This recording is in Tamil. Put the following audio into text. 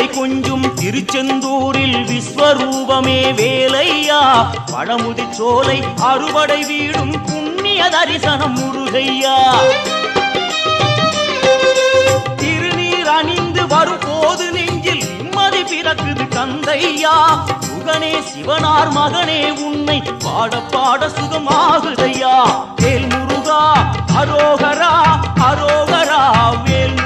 திருமலை கொஞ்சும் திருச்செந்தூரில் விஸ்வரூபமே வேலையா. பழமுதி சோலை அறுபடை வீடும் புண்ணிய தரிசனம் முருகையா. திருநீர் அணிந்து வரும் போது நெஞ்சில் நிம்மதி பிறக்குது கந்தையா. சுகனே சிவனார் மகனே உன்னை பாட பாட சுகமாகுதையா. வேல் முருகா அரோகரா அரோகரா வேல்